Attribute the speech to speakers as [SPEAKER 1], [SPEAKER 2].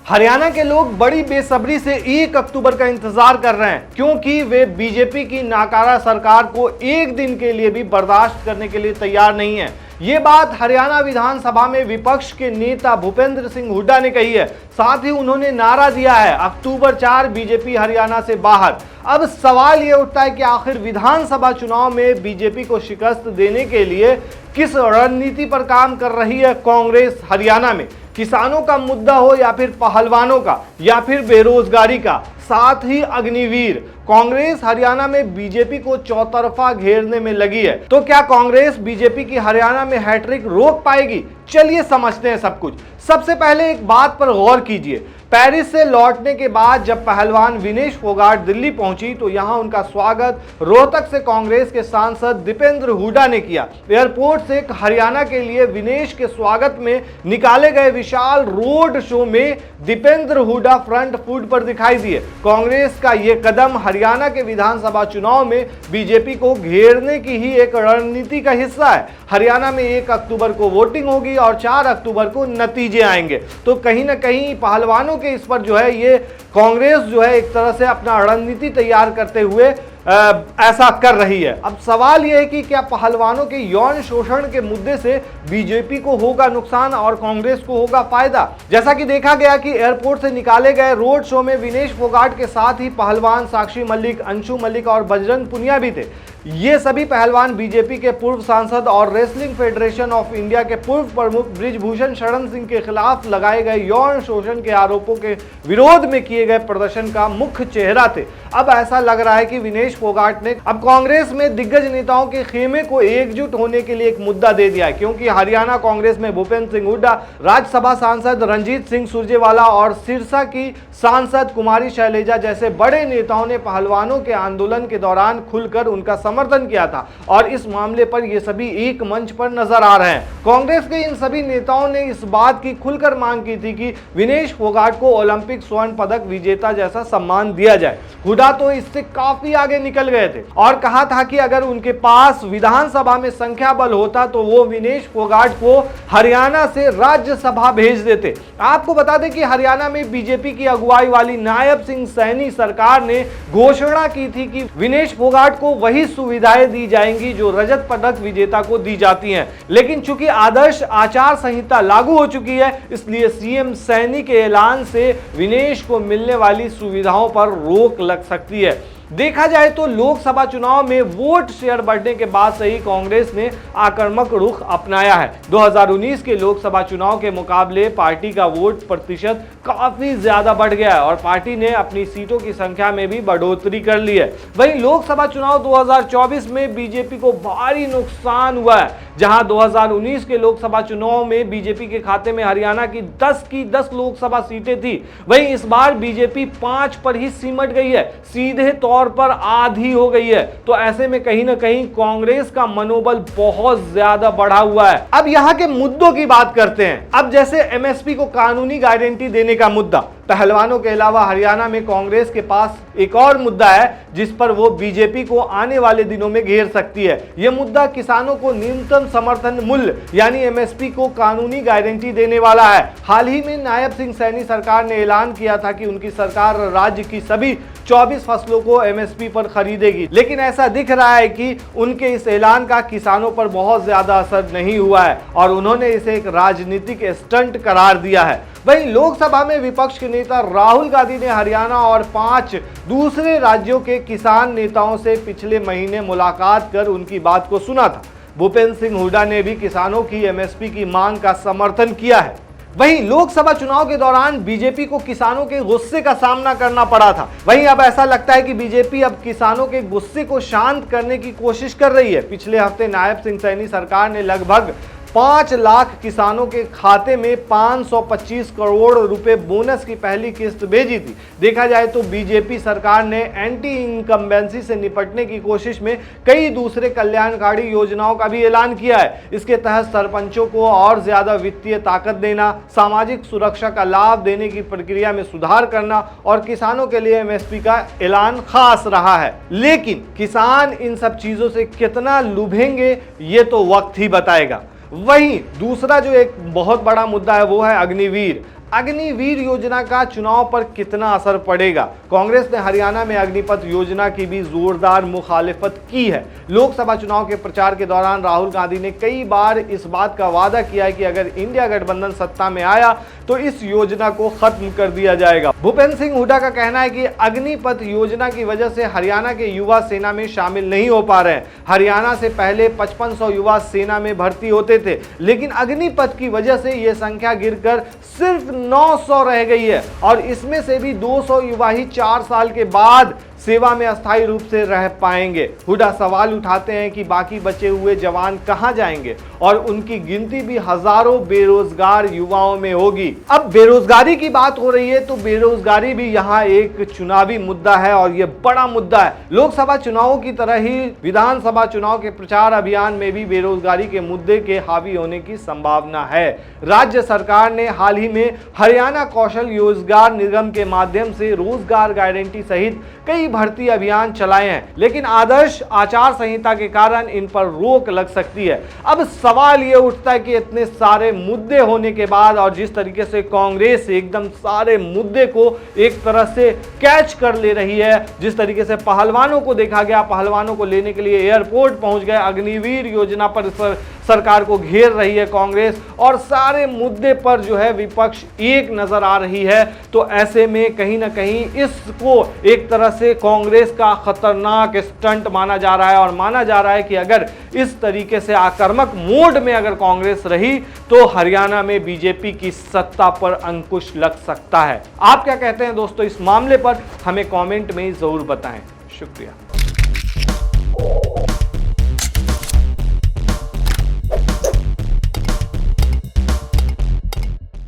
[SPEAKER 1] हरियाणा के लोग बड़ी बेसब्री से 1 अक्टूबर का इंतजार कर रहे हैं, क्योंकि वे बीजेपी की नाकारा सरकार को एक दिन के लिए भी बर्दाश्त करने के लिए तैयार नहीं है। ये बात हरियाणा विधानसभा में विपक्ष के नेता भूपेंद्र सिंह हुड्डा ने कही है। साथ ही उन्होंने नारा दिया है, अक्टूबर 4 बीजेपी हरियाणा से बाहर। अब सवाल ये उठता है कि आखिर विधानसभा चुनाव में बीजेपी को शिकस्त देने के लिए किस रणनीति पर काम कर रही है कांग्रेस हरियाणा में? किसानों का मुद्दा हो या फिर पहलवानों का या फिर बेरोजगारी का, साथ ही अग्निवीर। कांग्रेस हरियाणा में बीजेपी को चौतरफा घेरने में लगी है। तो क्या कांग्रेस बीजेपी की हरियाणा में हैट्रिक रोक पाएगी? चलिए समझते हैं सब कुछ। सबसे पहले एक बात पर गौर कीजिए। पेरिस से लौटने के बाद जब पहलवान विनेश फोगाट दिल्ली पहुंची तो यहां उनका स्वागत रोहतक से कांग्रेस के सांसद दीपेंद्र हुड्डा ने किया। एयरपोर्ट से हरियाणा के लिए विनेश के स्वागत में निकाले गए विशाल रोड शो में दीपेंद्र हुड्डा फ्रंट फुट पर दिखाई दिए। कांग्रेस का यह कदम हरियाणा के विधानसभा चुनाव में बीजेपी को घेरने की ही एक रणनीति का हिस्सा है। हरियाणा में 1 अक्टूबर को वोटिंग होगी और 4 अक्टूबर को नतीजे आएंगे। तो कहीं ना कहीं पहलवानों के इस पर जो है ये कांग्रेस जो है एक तरह से अपना रणनीति तैयार करते हुए ऐसा कर रही है। अब सवाल यह है कि क्या पहलवानों के यौन शोषण के मुद्दे से बीजेपी को होगा नुकसान और कांग्रेस को होगा फायदा? जैसा कि देखा गया कि एयरपोर्ट से निकाले गए रोड शो में विनेश फोगाट के साथ ही पहलवान साक्षी मलिक, अंशु मलिक और बजरंग पुनिया भी थे। ये सभी पहलवान बीजेपी के पूर्व सांसद और रेसलिंग फेडरेशन ऑफ इंडिया के पूर्व प्रमुख बृजभूषण शरण सिंह के खिलाफ लगाए गए यौन शोषण के आरोपों के विरोध में किए गए प्रदर्शन का मुख्य चेहरा थे। अब ऐसा लग रहा है कि विनेश फोगाट ने अब कांग्रेस में दिग्गज नेताओं के खेमे को एकजुट होने के लिए एक मुद्दा दे दिया है, क्योंकि हरियाणा कांग्रेस में भूपेंद्र सिंह हुड्डा, राज्यसभा सांसद रंजीत सिंह सुरजेवाला और सिरसा की सांसद कुमारी शैलजा जैसे बड़े नेताओं ने पहलवानों के आंदोलन के दौरान खुलकर उनका समर्थन किया था और इस मामले पर ये सभी एक मंच पर नजर आ रहे हैं। कांग्रेस के इन सभी नेताओं ने इस बात की खुलकर मांग की थी कि विनेश फोगाट को ओलंपिक स्वर्ण पदक विजेता जैसा सम्मान दिया जाए। हुड्डा तो इससे काफी आगे निकल गए थे और कहा था कि अगर उनके पास विधानसभा में संख्या बल होता तो वो विनेश फोगाट को हरियाणा से राज्यसभा भेज देते। आपको बता दें कि हरियाणा में बीजेपी की अगुवाई वाली नायब सिंह सैनी सरकार ने घोषणा की थी कि विनेश फोगाट को वही सुविधाएं दी जाएंगी जो रजत पदक विजेता को दी जाती हैं। लेकिन चूंकि आदर्श आचार संहिता लागू हो चुकी है, इसलिए सीएम सैनी के ऐलान से विनेश को मिलने वाली सुविधाओं पर रोक लग सकती है। देखा जाए तो लोकसभा चुनाव में वोट शेयर बढ़ने के बाद से ही कांग्रेस ने आक्रामक रुख अपनाया है। 2019 के लोकसभा चुनाव के मुकाबले पार्टी का वोट प्रतिशत काफी ज्यादा बढ़ गया है और पार्टी ने अपनी सीटों की संख्या में भी बढ़ोतरी कर ली है। वहीं लोकसभा चुनाव 2024 में बीजेपी को भारी नुकसान हुआ है। जहां 2019 के लोकसभा चुनाव में बीजेपी के खाते में हरियाणा की 10 लोकसभा सीटें थी, वहीं इस बार बीजेपी 5 पर ही सिमट गई है, सीधे तौर पर आधी हो गई है। तो ऐसे में कहीं ना कहीं कांग्रेस का मनोबल बहुत ज्यादा बढ़ा हुआ है। अब यहां के मुद्दों की बात करते हैं। अब जैसे एमएसपी को कानूनी गारंटी देने का मुद्दा, पहलवानों के अलावा हरियाणा में कांग्रेस के पास एक और मुद्दा है जिस पर वो बीजेपी को आने वाले दिनों में घेर सकती है। यह मुद्दा किसानों को न्यूनतम समर्थन मूल्य यानी एमएसपी को कानूनी गारंटी देने वाला है। हाल ही में नायब सिंह सैनी सरकार ने ऐलान किया था कि उनकी सरकार राज्य की सभी 24 फसलों को एमएसपी पर खरीदेगी, लेकिन ऐसा दिख रहा है कि उनके इस ऐलान का किसानों पर बहुत ज्यादा असर नहीं हुआ है और उन्होंने इसे एक राजनीतिक स्टंट करार दिया है। वहीं लोकसभा में विपक्ष के नेता राहुल गांधी ने हरियाणा और 5 दूसरे राज्यों के किसान नेताओं से पिछले महीने मुलाकात कर उनकी बात को सुना था। भूपेंद्र सिंह हुड्डा ने भी किसानों की एमएसपी की मांग का समर्थन किया है। वहीं लोकसभा चुनाव के दौरान बीजेपी को किसानों के गुस्से का सामना करना पड़ा था। वहीं अब ऐसा लगता है कि बीजेपी अब किसानों के गुस्से को शांत करने की कोशिश कर रही है। पिछले हफ्ते नायब सिंह सैनी सरकार ने लगभग 5 लाख किसानों के खाते में 525 करोड़ रुपए बोनस की पहली किस्त भेजी थी। देखा जाए तो बीजेपी सरकार ने एंटी इनकम्बेंसी से निपटने की कोशिश में कई दूसरे कल्याणकारी योजनाओं का भी ऐलान किया है। इसके तहत सरपंचों को और ज्यादा वित्तीय ताकत देना, सामाजिक सुरक्षा का लाभ देने की प्रक्रिया में सुधार करना और किसानों के लिए एमएसपी का ऐलान खास रहा है। लेकिन किसान इन सब चीजों से कितना लुभेंगे ये तो वक्त ही बताएगा। वहीं दूसरा जो एक बहुत बड़ा मुद्दा है वो है अग्निवीर। अग्निवीर योजना का चुनाव पर कितना असर पड़ेगा? कांग्रेस ने हरियाणा में अग्निपथ योजना की भी जोरदार मुखालिफत की है। लोकसभा चुनाव के प्रचार के दौरान राहुल गांधी ने कई बार इस बात का वादा किया है कि अगर इंडिया गठबंधन सत्ता में आया तो इस योजना को खत्म कर दिया जाएगा। भूपेंद्र सिंह हुड्डा का कहना है कि अग्निपथ योजना की वजह से हरियाणा के युवा सेना में शामिल नहीं हो पा रहे हैं। हरियाणा से पहले 5500 युवा सेना में भर्ती होते थे, लेकिन अग्निपथ की वजह से यह संख्या गिरकर सिर्फ 900 रह गई है और इसमें से भी 200 युवा ही 4 साल के बाद सेवा में अस्थायी रूप से रह पाएंगे। हुड्डा सवाल उठाते हैं कि बाकी बचे हुए जवान कहां जाएंगे और उनकी गिनती भी हजारों बेरोजगार युवाओं में होगी। अब बेरोजगारी की बात हो रही है तो बेरोजगारी भी यहां एक चुनावी मुद्दा है और यह बड़ा मुद्दा है। लोकसभा चुनावों की तरह ही विधानसभा चुनाव के प्रचार अभियान में भी बेरोजगारी के मुद्दे के हावी होने की संभावना है। राज्य सरकार ने हाल ही में हरियाणा कौशल रोजगार निगम के माध्यम से रोजगार गारंटी सहित कई भर्ती अभियान चलाए हैं, लेकिन आदर्श आचार संहिता के कारण इन पर रोक लग सकती है। अब सवाल यह उठता है कि इतने सारे मुद्दे होने के बाद और जिस तरीके से कांग्रेस एकदम सारे मुद्दे को एक तरह से कैच कर ले रही है, जिस तरीके से पहलवानों को देखा गया, पहलवानों को लेने के लिए एयरपोर्ट पहुंच गए, अग्निवीर योजना पर सरकार को घेर रही है कांग्रेस और सारे मुद्दे पर जो है विपक्ष एक नजर आ रही है, तो ऐसे में कहीं ना कहीं इसको एक तरह से कांग्रेस का खतरनाक स्टंट माना जा रहा है और माना जा रहा है कि अगर इस तरीके से आक्रामक मोड में अगर कांग्रेस रही तो हरियाणा में बीजेपी की सत्ता पर अंकुश लग सकता है। आप क्या कहते हैं दोस्तों इस मामले पर? हमें कमेंट में जरूर बताएं। शुक्रिया।